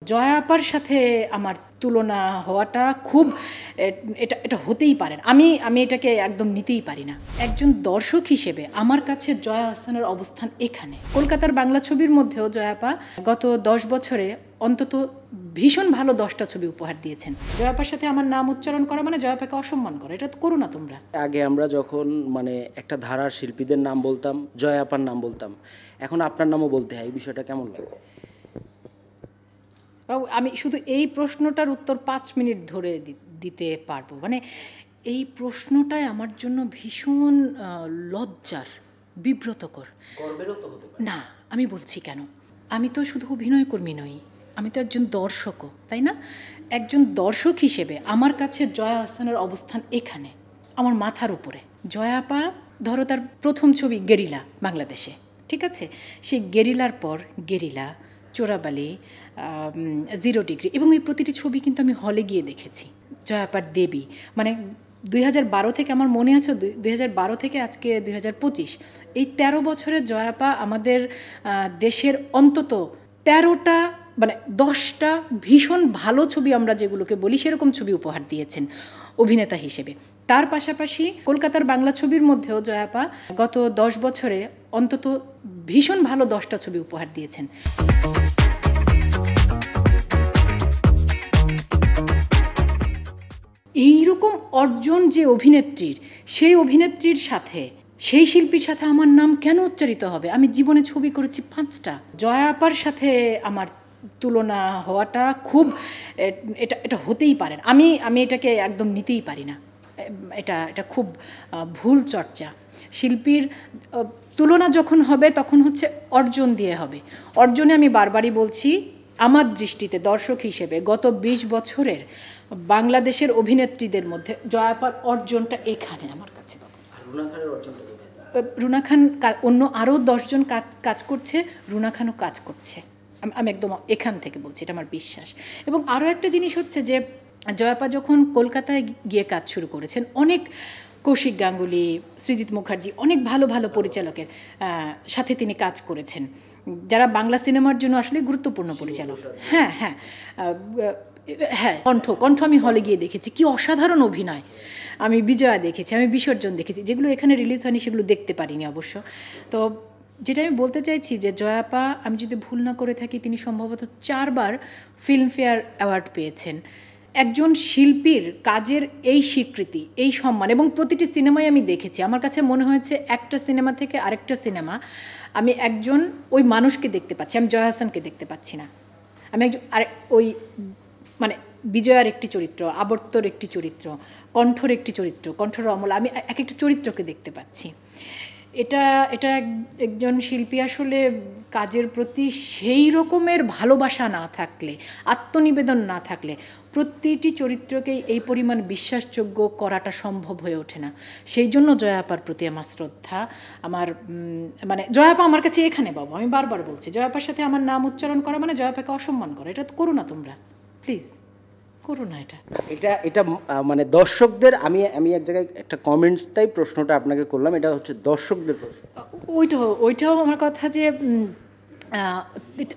জয়া আপার সাথে আমার তুলনা হওয়াটা খুব এটা হতেই পারে না। আমি এটাকে একদম নিতেই পারি না। একজন দর্শক হিসেবে আমার কাছে জয়া আহসানের অবস্থান এখানে। কলকাতার বাংলা ছবির মধ্যেও জয়া আপা গত 10 বছরে অন্তত ভীষণ ভালো 10টা ছবি উপহার দিয়েছেন। জয়া আপার সাথে আমার নাম উচ্চারণ করা মানে জয়া আপাকে অসম্মান করা, এটা তো করো না তোমরা। আগে আমরা যখন একটা ধারার শিল্পীদের নাম বলতাম, জয়া আপার নাম বলতাম, এখন আপনার নামও বলতে হয়, এই বিষয়টা কেমন লাগে? আমি শুধু এই প্রশ্নটার উত্তর 5 মিনিট ধরে দিতে পারবো। মানে এই প্রশ্নটাই আমার জন্য ভীষণ লজ্জার, বিব্রতকর। না, আমি বলছি কেন, আমি তো শুধু অভিনয় কর্মী নই, আমি তো একজন দর্শকও, তাই না? একজন দর্শক হিসেবে আমার কাছে জয়া আহসানের অবস্থান এখানে, আমার মাথার উপরে। জয়া আপা ধরো তার প্রথম ছবি গেরিলা বাংলাদেশে, ঠিক আছে, সেই গেরিলার পর গেরিলা, চোরাবালি, 0 ডিগ্রি, এবং এই প্রতিটি ছবি কিন্তু আমি হলে গিয়ে দেখেছি। জয়া আপার দেবী, মানে 2012 থেকে আমার মনে আছে, 2012 থেকে আজকে 2025, এই 13 বছরের জয়া আপা আমাদের দেশের অন্তত 13টা মানে 10টা ভীষণ ভালো ছবি, আমরা যেগুলোকে বলি সেরকম ছবি উপহার দিয়েছেন অভিনেতা হিসেবে। তার পাশাপাশি কলকাতার বাংলা ছবির মধ্যেও জয়া আপা গত 10 বছরে অন্তত ভীষণ ভালো 10টা ছবি উপহার দিয়েছেন। এইরকম অর্জন যে অভিনেত্রীর, সেই অভিনেত্রীর সাথে, সেই শিল্পীর সাথে আমার নাম কেন উচ্চারিত হবে? আমি জীবনে ছবি করেছি 5টা। জয়া আপার সাথে আমার তুলনা হওয়াটা খুব এটা হতেই পারে না। আমি এটাকে একদম নিতেই পারি না। এটা খুব ভুল চর্চা। শিল্পীর তুলনা যখন হবে তখন হচ্ছে অর্জন দিয়ে হবে। অর্জনে আমি বারবারই বলছি, আমার দৃষ্টিতে দর্শক হিসেবে গত 20 বছরের বাংলাদেশের অভিনেত্রীদের মধ্যে জয়া আপার অর্জনটা এখানে আমার কাছে। রুনা খান অন্য আরও 10 জন কাজ করছে, রুনা খানও কাজ করছে, আমি একদম এখান থেকে বলছি, এটা আমার বিশ্বাস। এবং আরও একটা জিনিস হচ্ছে যে জয়া আপা যখন কলকাতায় গিয়ে কাজ শুরু করেছেন, অনেক কৌশিক গাঙ্গুলি, সৃজিত মুখার্জি, অনেক ভালো ভালো পরিচালকের সাথে তিনি কাজ করেছেন, যারা বাংলা সিনেমার জন্য আসলে গুরুত্বপূর্ণ পরিচালক। হ্যাঁ হ্যাঁ হ্যাঁ, কণ্ঠ আমি হলে গিয়ে দেখেছি, কি অসাধারণ অভিনয়। আমি বিজয়া দেখেছি, আমি বিসর্জন দেখেছি, যেগুলো এখানে রিলিজ হয়নি সেগুলো দেখতে পারিনি অবশ্য। তো যেটা আমি বলতে চাইছি যে জয়া আপা, আমি যদি ভুল না করে থাকি, তিনি সম্ভবত 4 বার ফিল্মফেয়ার অ্যাওয়ার্ড পেয়েছেন। একজন শিল্পীর কাজের এই স্বীকৃতি, এই সম্মান, এবং প্রতিটি সিনেমায় আমি দেখেছি, আমার কাছে মনে হয়েছে একটা সিনেমা থেকে আরেকটা সিনেমা আমি একজন ওই মানুষকে দেখতে পাচ্ছি, আমি জয়া আহসানকে দেখতে পাচ্ছি না। আমি একজন ওই মানে বিজয়ার একটি চরিত্র, আবর্তর একটি চরিত্র, কণ্ঠর একটি চরিত্র, কণ্ঠর অমল, আমি এক একটা চরিত্রকে দেখতে পাচ্ছি। এটা একজন শিল্পী আসলে কাজের প্রতি সেই রকমের ভালোবাসা না থাকলে, আত্মনিবেদন না থাকলে প্রতিটি চরিত্রকেই এই পরিমাণ বিশ্বাসযোগ্য করাটা সম্ভব হয়ে ওঠে না। সেই জন্য জয়া আপার প্রতি আমার শ্রদ্ধা। আমার মানে জয়া আপা আমার কাছে এখানে বাবু, আমি বারবার বলছি, জয়া আপার সাথে আমার নাম উচ্চারণ করা মানে জয়া আপাকে অসম্মান করা, এটা তো করো না তোমরা, প্লিজ করো না। এটা মানে দর্শকদের, আমি এক জায়গায় একটা কমেন্টস তাই প্রশ্নটা আপনাকে করলাম, এটা হচ্ছে দর্শকদের প্রশ্ন। ওইটাও আমার কথা যে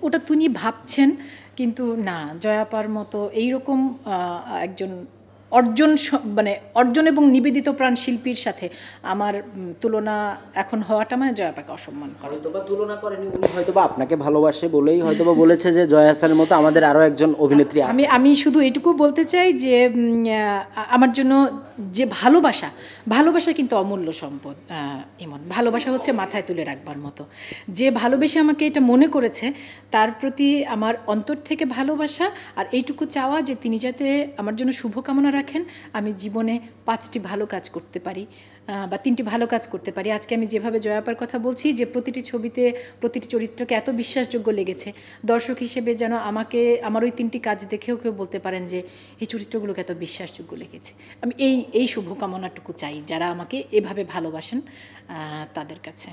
ওটা তিনি ভাবছেন, কিন্তু না, জয়া আপার মতো এইরকম একজন অর্জন এবং নিবেদিত প্রাণ শিল্পীর সাথে আমার তুলনা এখন হওয়াটা মানে জয়া আপাকে অসম্মান করে। হয়তোবা তুলনা করেনি, উনি হয়তোবা আপনাকে ভালোবাসে বলেই হয়তোবা বলেছে যে জয়া আহসানের মতো আমাদের আরও একজন অভিনেত্রী। আমি শুধু এটুকু বলতে চাই যে আমার জন্য যে ভালোবাসা কিন্তু অমূল্য সম্পদ। এমন ভালোবাসা হচ্ছে মাথায় তুলে রাখবার মতো। যে ভালোবেসে আমাকে এটা মনে করেছে, তার প্রতি আমার অন্তর থেকে ভালোবাসা, আর এইটুকু চাওয়া যে তিনি যাতে আমার জন্য শুভকামনা রাখেন, আমি জীবনে 5টি ভালো কাজ করতে পারি বা 3টি ভালো কাজ করতে পারি। আজকে আমি যেভাবে জয়া আপার কথা বলছি, যে প্রতিটি ছবিতে প্রতিটি চরিত্রকে এত বিশ্বাসযোগ্য লেগেছে, দর্শক হিসেবে যেন আমাকে আমার ওই 3টি কাজ দেখেও কেউ বলতে পারেন যে এই চরিত্রগুলোকে এত বিশ্বাসযোগ্য লেগেছে। আমি এই শুভকামনাটুকু চাই যারা আমাকে এভাবে ভালোবাসেন তাদের কাছে।